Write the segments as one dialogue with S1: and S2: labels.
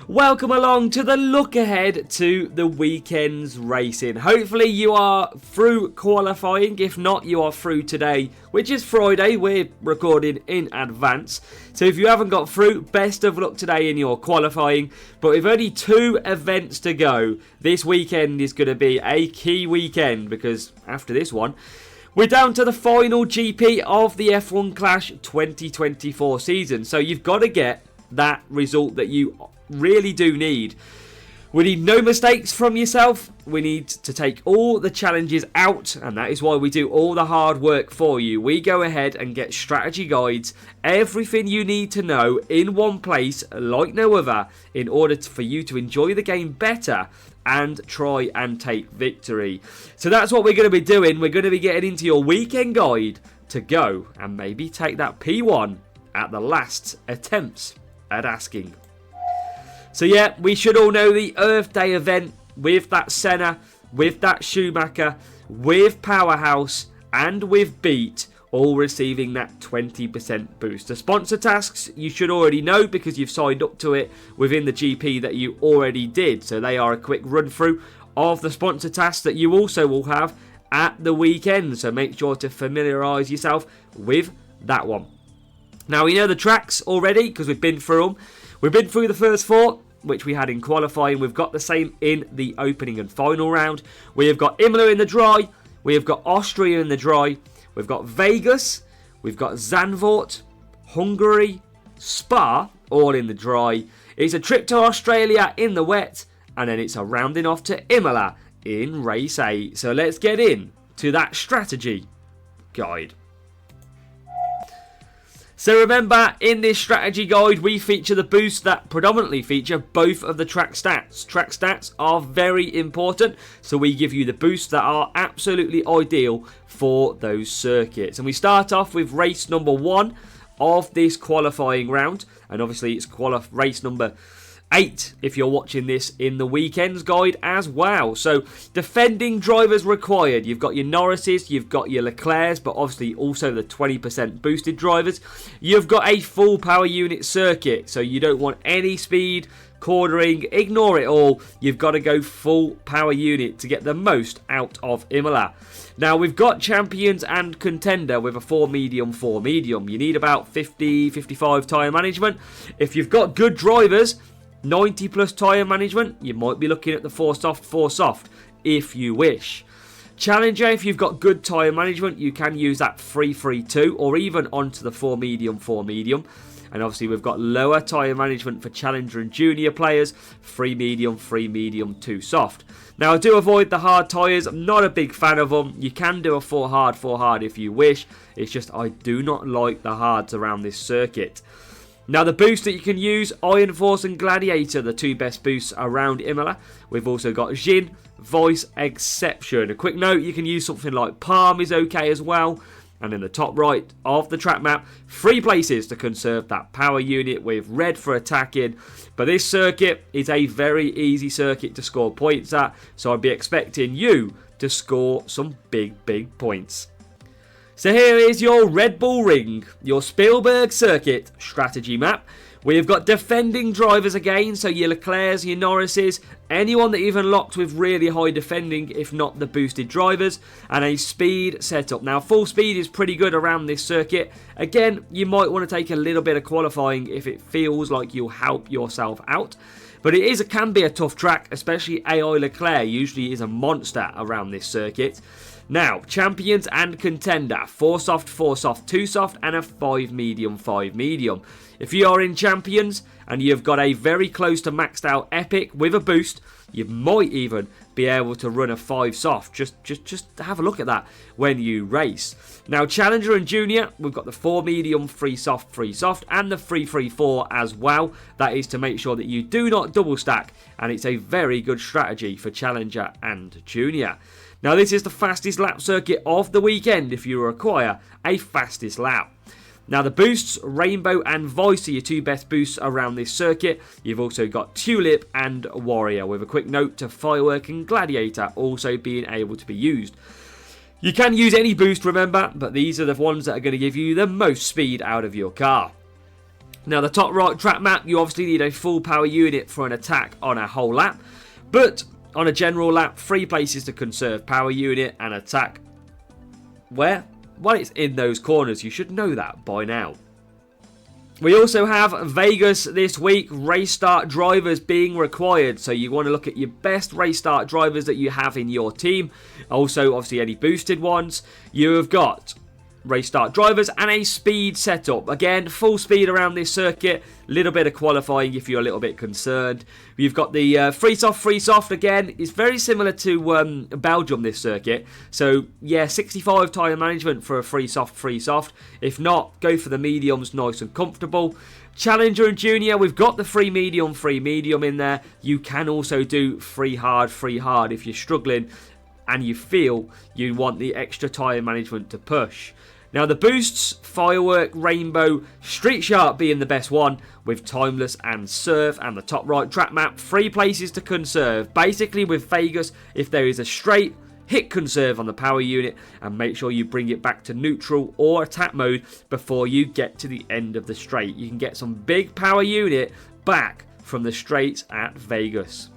S1: Welcome along to the look ahead to the weekend's racing. Hopefully you are through qualifying. If not, you are through today, which is Friday. We're recording in advance. So if you haven't got through, best of luck today in your qualifying. But with only 2 events to go, this weekend is going to be a key weekend because after this one, we're down to the final GP of the F1 Clash 2024 season. So you've got to get that result that you really do need. We need no mistakes from yourself. We need to take all the challenges out, and that is why we do all the hard work for you. We go ahead and get strategy guides, everything you need to know in one place like no other, in order for you to enjoy the game better and try and take victory. So that's what we're going to be doing. We're going to be getting into your weekend guide to go and maybe take that P1 at the last attempts at asking. So yeah, we should all know the Earth Day event with that Senna, with that Schumacher, with Powerhouse and with Beat all receiving that 20% boost. The sponsor tasks you should already know because you've signed up to it within the GP that you already did. So they are a quick run through of the sponsor tasks that you also will have at the weekend. So make sure to familiarise yourself with that one. Now we know the tracks already because we've been through them. We've been through the first 4, which we had in qualifying. We've got the same in the opening and final round. We have got Imola in the dry. We have got Austria in the dry. We've got Vegas. We've got Zandvoort, Hungary, Spa, all in the dry. It's a trip to Australia in the wet. And then it's a rounding off to Imola in race 8. So let's get in to that strategy guide. So remember, in this strategy guide, we feature the boosts that predominantly feature both of the track stats. Track stats are very important, so we give you the boosts that are absolutely ideal for those circuits. And we start off with race number 1 of this qualifying round. And obviously it's race number 8 if you're watching this in the weekend's guide as well. So defending drivers required. You've got your Norrises, you've got your Leclercs, but obviously also the 20% boosted drivers. You've got a full power unit circuit, so you don't want any speed, cornering, ignore it all. You've got to go full power unit to get the most out of Imola. Now we've got champions and contender with a 4 medium, 4 medium. You need about 50, 55 tyre management. If you've got good drivers, 90 plus tyre management, you might be looking at the 4 soft if you wish. Challenger, if you've got good tyre management, you can use that 3-3-2 or even onto the 4 medium, 4 medium. And obviously we've got lower tyre management for Challenger and Junior players, 3 medium, 2 soft. Now I do avoid the hard tyres, I'm not a big fan of them. You can do a 4 hard if you wish. It's just I do not like the hards around this circuit. Now the boosts that you can use, Iron Force and Gladiator, the 2 best boosts around Imola. We've also got Jin, Voice, Exception. A quick note, you can use something like Palm is okay as well. And in the top right of the track map, 3 places to conserve that power unit with red for attacking. But this circuit is a very easy circuit to score points at, so I'd be expecting you to score some big points. So here is your Red Bull Ring, your Spielberg Circuit strategy map. We've got defending drivers again, so your Leclercs, your Norrises, anyone that even locked with really high defending, if not the boosted drivers, and a speed setup. Now, full speed is pretty good around this circuit. Again, you might want to take a little bit of qualifying if it feels like you'll help yourself out. But it can be a tough track, especially AI Leclerc usually is a monster around this circuit. Now, champions and contender, 4 soft, 2 soft, and a 5 medium, 5 medium. If you are in champions and you've got a very close to maxed out epic with a boost, you might even be able to run a 5 soft. Just have a look at that when you race. Now, Challenger and Junior, we've got the 4 medium, 3 soft, and the 3-3-4 as well. That is to make sure that you do not double stack, and it's a very good strategy for Challenger and Junior. Now, this is the fastest lap circuit of the weekend if you require a fastest lap. Now, the boosts, Rainbow and Voice are your 2 best boosts around this circuit. You've also got Tulip and Warrior, with a quick note to Firework and Gladiator also being able to be used. You can use any boost, remember, but these are the ones that are going to give you the most speed out of your car. Now, the top right track map, you obviously need a full power unit for an attack on a whole lap. But on a general lap, 3 places to conserve power unit and attack. Where? Well, it's in those corners. You should know that by now. We also have Vegas this week, race start drivers being required. So you want to look at your best race start drivers that you have in your team. Also, obviously, any boosted ones. You have got race start drivers and a speed setup. Again, full speed around this circuit. Little bit of qualifying if you're a little bit concerned. You've got the free soft. Again, it's very similar to Belgium, this circuit. So yeah, 65 tyre management for a free soft. If not, go for the mediums, nice and comfortable. Challenger and Junior, we've got the free medium in there. You can also do free hard if you're struggling and you feel you want the extra tyre management to push. Now, the boosts, Firework, Rainbow, Street Shark being the best one, with Timeless and Surf, and the top right track map, 3 places to conserve. Basically, with Vegas, if there is a straight, hit conserve on the power unit, and make sure you bring it back to neutral or attack mode before you get to the end of the straight. You can get some big power unit back from the straights at Vegas.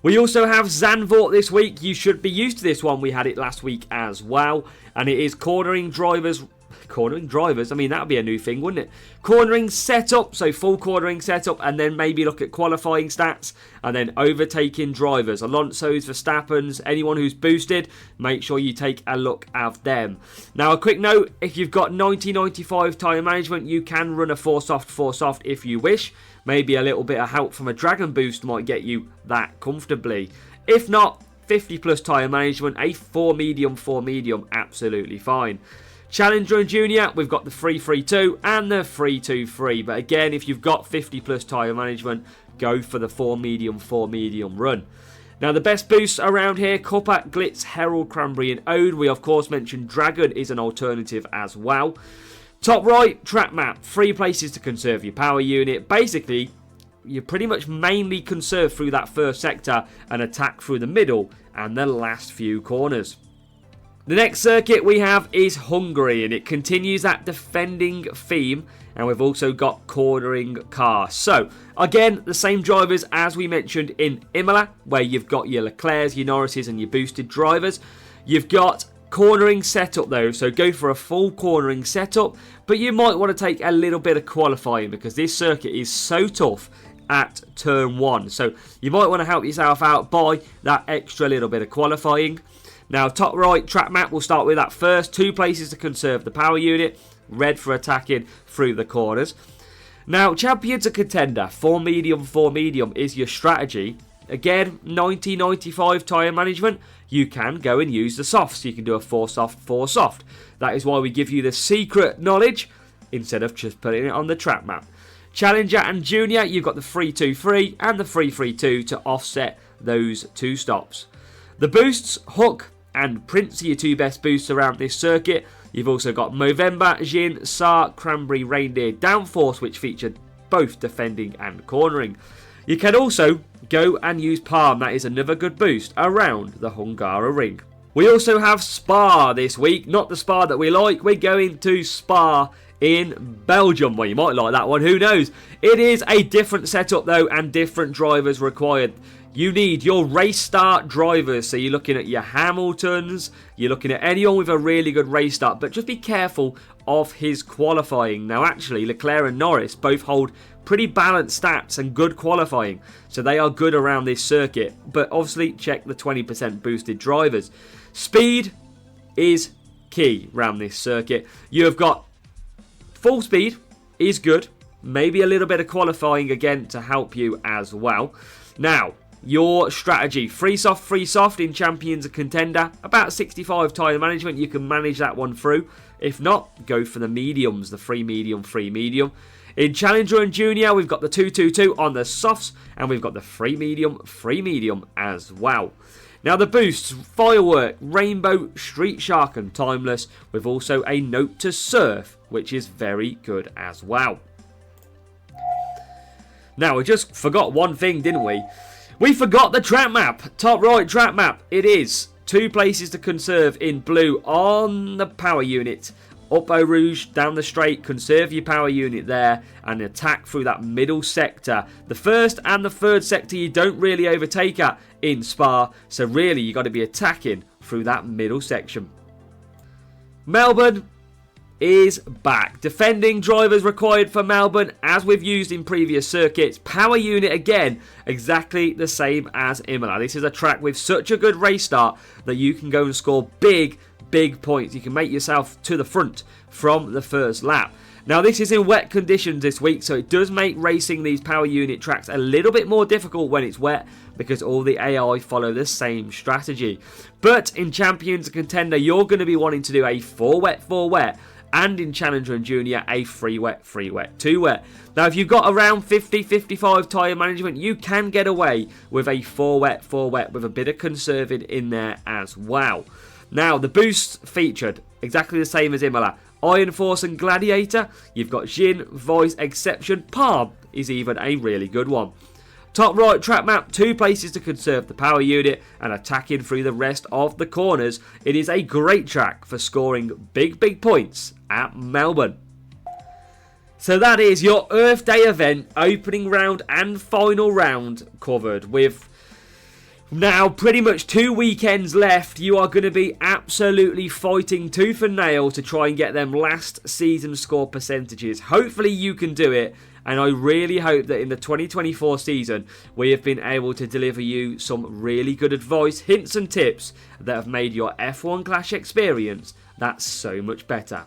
S1: We also have Zandvoort this week. You should be used to this one. We had it last week as well. And it is cornering drivers. Cornering drivers? I mean, that would be a new thing, wouldn't it? Cornering setup. So full cornering setup. And then maybe look at qualifying stats. And then overtaking drivers. Alonso's, Verstappen's, anyone who's boosted. Make sure you take a look at them. Now, a quick note. If you've got 90-95 tyre management, you can run a 4 soft if you wish. Maybe a little bit of help from a Dragon Boost might get you that comfortably. If not, 50 plus tyre management, a 4 medium, absolutely fine. Challenger and Junior, we've got the 3-3-2 and the 3-2-3. But again, if you've got 50 plus tyre management, go for the 4 medium run. Now, the best boosts around here, Cuppa, Glitz, Herald, Cranberry and Ode. We, of course, mentioned Dragon is an alternative as well. Top right, track map, 3 places to conserve your power unit. Basically, you pretty much mainly conserve through that first sector and attack through the middle and the last few corners. The next circuit we have is Hungary, and it continues that defending theme, and we've also got cornering cars. So, again, the same drivers as we mentioned in Imola, where you've got your Leclercs, your Norrises and your boosted drivers. You've got cornering setup though, so go for a full cornering setup, but you might want to take a little bit of qualifying because this circuit is so tough at turn 1, so you might want to help yourself out by that extra little bit of qualifying. Now, top right track map, we'll start with that first. 2 places to conserve the power unit, red for attacking through the corners. Now, Champions and Contender, 4 medium is your strategy. Again, 90-95 tyre management, you can go and use the softs. You can do a 4 soft. That is why we give you the secret knowledge instead of just putting it on the track map. Challenger and Junior, you've got the 3-2-3 and the 3-3-2 to offset those 2 stops. The boosts, Hook and Prince are your 2 best boosts around this circuit. You've also got Movember, Jin, Sar, Cranberry, Reindeer, Downforce, which featured both defending and cornering. You can also go and use Palm. That is another good boost around the Hungara ring. We also have Spa this week. Not the Spa that we like. We're going to Spa in Belgium. Well, you might like that one. Who knows? It is a different setup though, and different drivers required. You need your race start drivers. So you're looking at your Hamiltons. You're looking at anyone with a really good race start. But just be careful of his qualifying. Now, actually, Leclerc and Norris both hold pretty balanced stats and good qualifying. So they are good around this circuit. But obviously, check the 20% boosted drivers. Speed is key around this circuit. You have got full speed is good. Maybe a little bit of qualifying again to help you as well. Now, your strategy, free soft in Champions and Contender, about 65 tyre management, you can manage that one through. If not, go for the mediums, the free medium. In Challenger and Junior, we've got the 2-2-2 on the softs, and we've got the free medium as well. Now the boosts, Firework, Rainbow, Street Shark and Timeless, with also a note to surf, which is very good as well. Now, we just forgot one thing, didn't we? We forgot the track map. Top right track map. It is 2 places to conserve in blue on the power unit up Eau Rouge, down the straight, conserve your power unit there, and attack through that middle sector. The first and the third sector you don't really overtake at in Spa, so really you got to be attacking through that middle section. Melbourne is back. Defending drivers required for Melbourne, as we've used in previous circuits. Power unit again, exactly the same as Imola. This is a track with such a good race start that you can go and score big points. You can make yourself to the front from the first lap. Now this is in wet conditions this week, so it does make racing these power unit tracks a little bit more difficult when it's wet, because all the AI follow the same strategy. But in Champions and Contender, you're going to be wanting to do a 4 wet, and in Challenger and Junior, a 3 wet, 2 wet. Now, if you've got around 50-55 tyre management, you can get away with a 4 wet, with a bit of conserving in there as well. Now, the boosts featured exactly the same as Imola. Iron Force and Gladiator. You've got Jin, Voice, Exception. Palm is even a really good one. Top right track map, 2 places to conserve the power unit and attacking through the rest of the corners. It is a great track for scoring big points at Melbourne. So that is your Earth Day event, opening round and final round covered, with now pretty much 2 weekends left. You are going to be absolutely fighting tooth and nail to try and get them last season score percentages. Hopefully you can do it. And I really hope that in the 2024 season, we have been able to deliver you some really good advice, hints and tips that have made your F1 Clash experience that so much better.